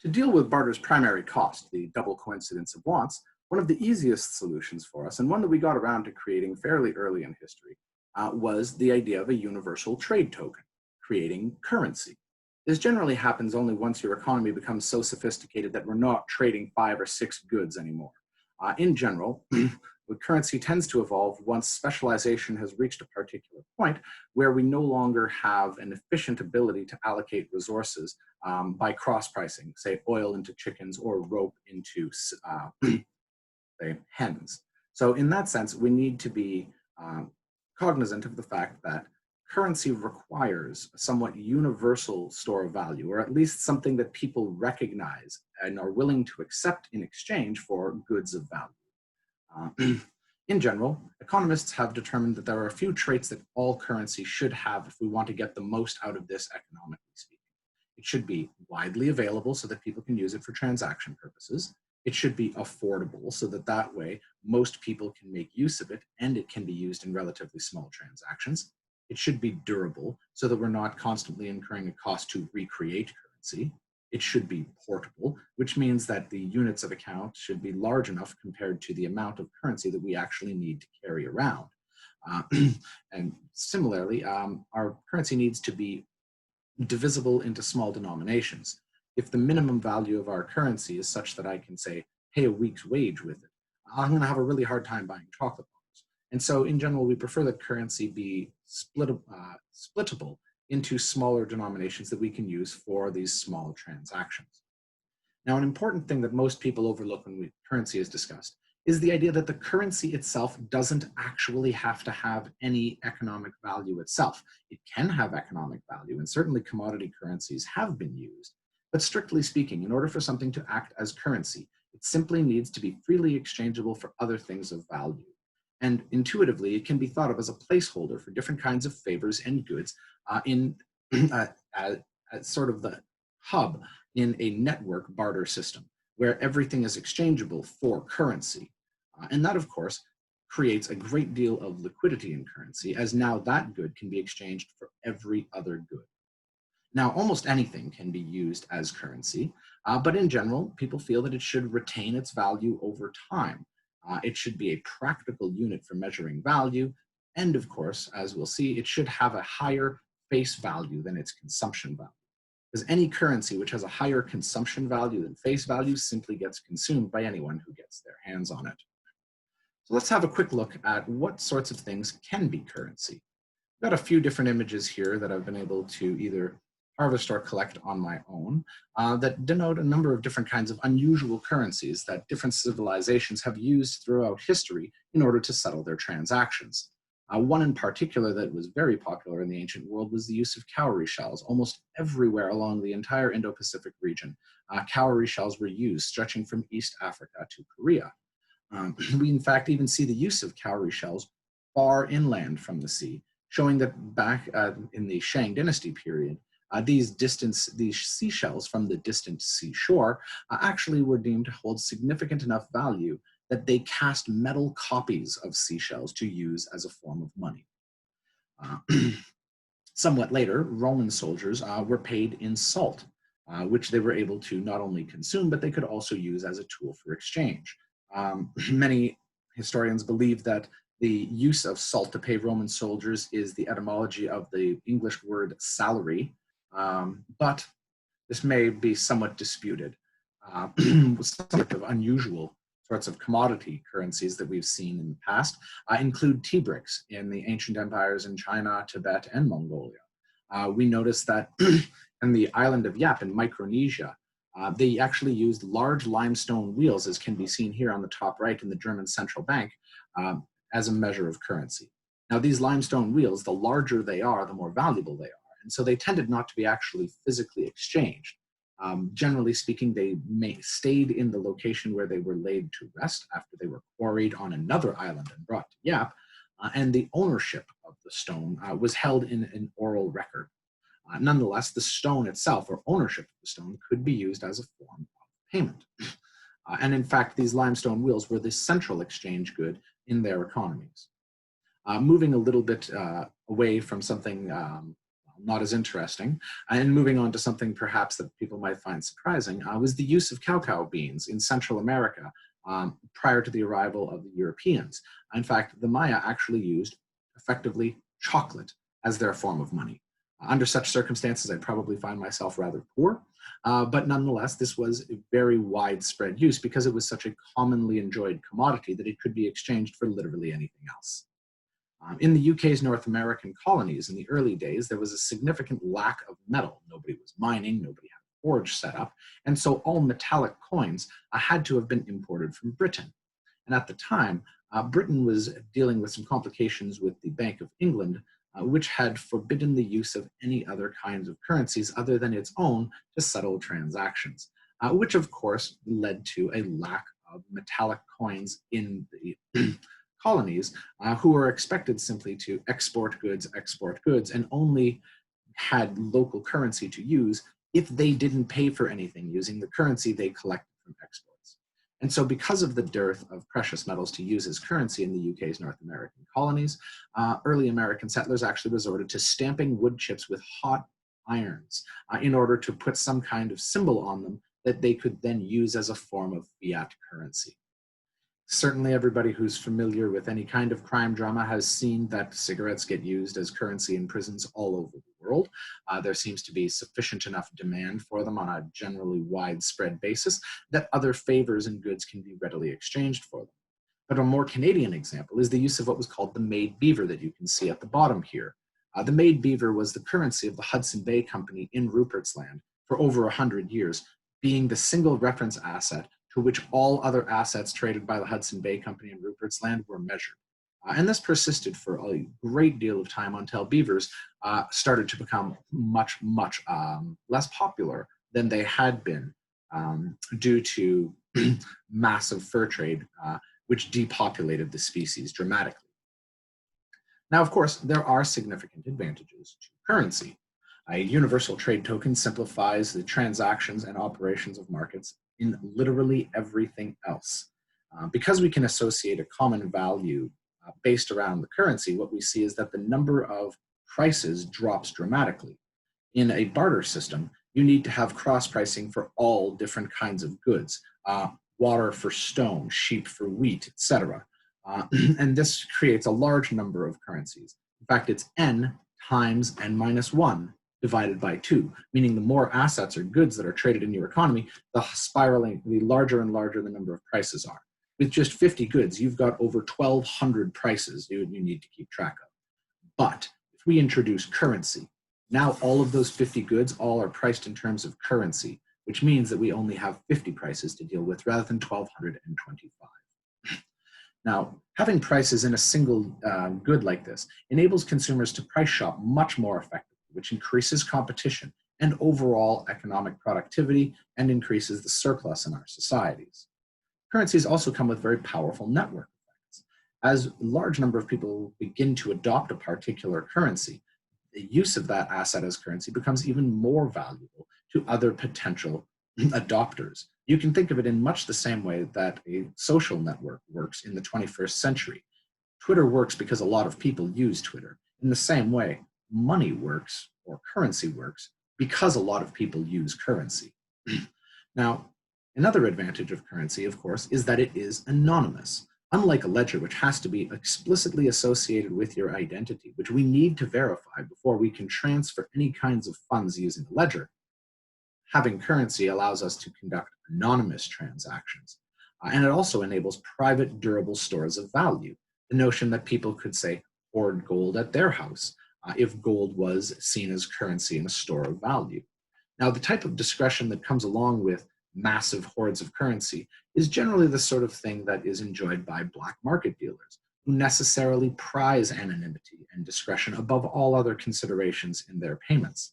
To deal with barter's primary cost, the double coincidence of wants, one of the easiest solutions for us, and one that we got around to creating fairly early in history, was the idea of a universal trade token, creating currency. This generally happens only once your economy becomes so sophisticated that we're not trading 5 or 6 goods anymore. In general, the currency tends to evolve once specialization has reached a particular point where we no longer have an efficient ability to allocate resources by cross pricing, say oil into chickens or rope into say, hens. So in that sense, we need to be cognizant of the fact that currency requires a somewhat universal store of value, or at least something that people recognize and are willing to accept in exchange for goods of value. In general, economists have determined that there are a few traits that all currency should have if we want to get the most out of this economically speaking. It should be widely available so that people can use it for transaction purposes. It should be affordable so that that way most people can make use of it and it can be used in relatively small transactions. It should be durable so that we're not constantly incurring a cost to recreate currency. It should be portable, which means that the units of account should be large enough compared to the amount of currency that we actually need to carry around. Uh, and similarly, our currency needs to be divisible into small denominations. If the minimum value of our currency is such that I can say, pay a week's wage with it, I'm going to have a really hard time buying chocolate bars. And so in general, we prefer that currency be splittable into smaller denominations that we can use for these small transactions. Now, an important thing that most people overlook when currency is discussed is the idea that the currency itself doesn't actually have to have any economic value itself. It can have economic value, and certainly commodity currencies have been used. But strictly speaking, in order for something to act as currency, it simply needs to be freely exchangeable for other things of value. And intuitively, it can be thought of as a placeholder for different kinds of favors and goods in sort of the hub in a network barter system, where everything is exchangeable for currency. And that, of course, creates a great deal of liquidity in currency, as now that good can be exchanged for every other good. Now, almost anything can be used as currency, but in general, people feel that it should retain its value over time. It should be a practical unit for measuring value, and of course, as we'll see, it should have a higher face value than its consumption value. Because any currency which has a higher consumption value than face value simply gets consumed by anyone who gets their hands on it. So let's have a quick look at what sorts of things can be currency. I've got a few different images here that I've been able to either harvest or collect on my own that denote a number of different kinds of unusual currencies that different civilizations have used throughout history in order to settle their transactions. One in particular that was very popular in the ancient world was the use of cowrie shells. Almost everywhere along the entire Indo-Pacific region, cowrie shells were used, stretching from East Africa to Korea. We in fact even see the use of cowrie shells far inland from the sea, showing that back in the Shang Dynasty period, these seashells from the distant seashore actually were deemed to hold significant enough value that they cast metal copies of seashells to use as a form of money. Somewhat later, Roman soldiers were paid in salt, which they were able to not only consume, but they could also use as a tool for exchange. Many historians believe that the use of salt to pay Roman soldiers is the etymology of the English word salary, but this may be somewhat disputed. Some of unusual sorts of commodity currencies that we've seen in the past include tea bricks in the ancient empires in China, Tibet, and Mongolia. We notice that in the island of Yap in Micronesia, they actually used large limestone wheels, as can be seen here on the top right in the German central bank, as a measure of currency. Now, these limestone wheels, the larger they are, the more valuable they are. And so they tended not to be actually physically exchanged. Generally speaking, they stayed in the location where they were laid to rest after they were quarried on another island and brought to Yap, and the ownership of the stone was held in an oral record. Nonetheless, the stone itself, or ownership of the stone, could be used as a form of payment. And in fact, these limestone wheels were the central exchange good in their economies. Moving a little bit away from something not as interesting. And moving on to something perhaps that people might find surprising was the use of cacao beans in Central America prior to the arrival of the Europeans. In fact, the Maya actually used effectively chocolate as their form of money. Under such circumstances, I'd probably find myself rather poor, but nonetheless, this was a very widespread use because it was such a commonly enjoyed commodity that it could be exchanged for literally anything else. In the UK's North American colonies in the early days, there was a significant lack of metal. Nobody was mining, nobody had a forge set up, and so all metallic coins had to have been imported from Britain. And at the time, Britain was dealing with some complications with the Bank of England, which had forbidden the use of any other kinds of currencies other than its own to settle transactions, which of course led to a lack of metallic coins in the colonies, who were expected simply to export goods, and only had local currency to use if they didn't pay for anything using the currency they collected from exports. And so because of the dearth of precious metals to use as currency in the UK's North American colonies, early American settlers actually resorted to stamping wood chips with hot irons in order to put some kind of symbol on them that they could then use as a form of fiat currency. Certainly everybody who's familiar with any kind of crime drama has seen that cigarettes get used as currency in prisons all over the world. There seems to be sufficient enough demand for them on a generally widespread basis that other favors and goods can be readily exchanged for them. But a more Canadian example is the use of what was called the Made Beaver that you can see at the bottom here. The Made Beaver was the currency of the Hudson Bay Company in Rupert's Land for over 100 years, being the single reference asset to which all other assets traded by the Hudson Bay Company in Rupert's Land were measured. And this persisted for a great deal of time until beavers started to become much less popular than they had been due to massive fur trade, which depopulated the species dramatically. Now, of course, there are significant advantages to currency. A universal trade token simplifies the transactions and operations of markets in literally everything else. Because we can associate a common value based around the currency, what we see is that the number of prices drops dramatically. In a barter system, you need to have cross-pricing for all different kinds of goods, water for stone, sheep for wheat, etc. And this creates a large number of currencies. In fact, it's n times n minus 1 divided by 2, meaning the more assets or goods that are traded in your economy, the larger and larger the number of prices are. With just 50 goods, you've got over 1,200 prices you need to keep track of. But if we introduce currency, now all of those 50 goods all are priced in terms of currency, which means that we only have 50 prices to deal with rather than 1,225. Now, having prices in a single good like this enables consumers to price shop much more effectively, which increases competition and overall economic productivity and increases the surplus in our societies. Currencies also come with very powerful network effects. As a large number of people begin to adopt a particular currency, the use of that asset as currency becomes even more valuable to other potential adopters. You can think of it in much the same way that a social network works in the 21st century. Twitter works because a lot of people use Twitter. In the same way, money works, or currency works, because a lot of people use currency. Now, another advantage of currency, of course, is that it is anonymous. Unlike a ledger, which has to be explicitly associated with your identity, which we need to verify before we can transfer any kinds of funds using a ledger, having currency allows us to conduct anonymous transactions. And it also enables private, durable stores of value. The notion that people could, say, hoard gold at their house, if gold was seen as currency in a store of value. Now, the type of discretion that comes along with massive hoards of currency is generally the sort of thing that is enjoyed by black market dealers, who necessarily prize anonymity and discretion above all other considerations in their payments.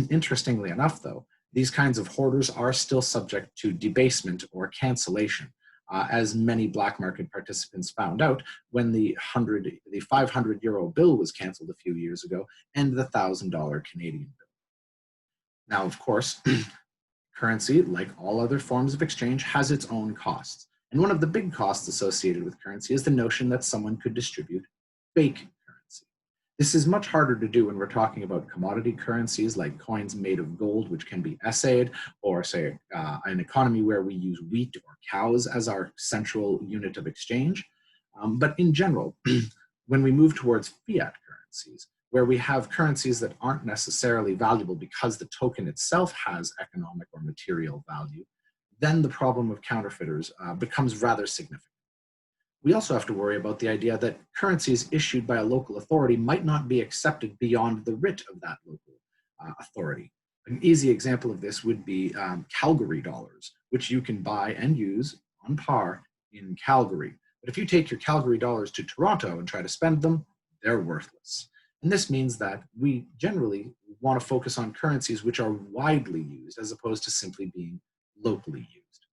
Interestingly enough, though, these kinds of hoarders are still subject to debasement or cancellation, as many black market participants found out when the 500 euro bill was canceled a few years ago and the $1,000 Canadian bill. Now, of course, currency, like all other forms of exchange, has its own costs. And one of the big costs associated with currency is the notion that someone could distribute fake currency. This is much harder to do when we're talking about commodity currencies like coins made of gold, which can be essayed, or say an economy where we use wheat or cows as our central unit of exchange. But in general, when we move towards fiat currencies, where we have currencies that aren't necessarily valuable because the token itself has economic or material value, then the problem of counterfeiters becomes rather significant. We also have to worry about the idea that currencies issued by a local authority might not be accepted beyond the writ of that local authority. An easy example of this would be Calgary dollars, which you can buy and use on par in Calgary. But if you take your Calgary dollars to Toronto and try to spend them, they're worthless. And this means that we generally want to focus on currencies which are widely used as opposed to simply being locally used.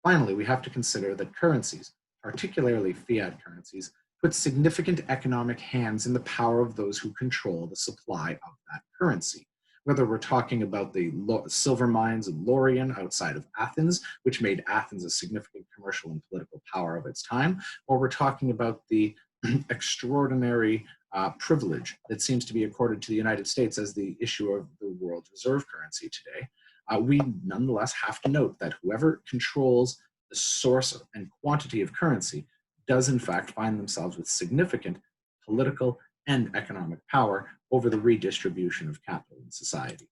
Finally, we have to consider that currencies, particularly fiat currencies, put significant economic hands in the power of those who control the supply of that currency. Whether we're talking about the silver mines of Lorient outside of Athens, which made Athens a significant commercial and political power of its time, or we're talking about the extraordinary privilege that seems to be accorded to the United States as the issuer of the world's reserve currency today, we nonetheless have to note that whoever controls the source and quantity of currency does in fact find themselves with significant political and economic power over the redistribution of capital in society.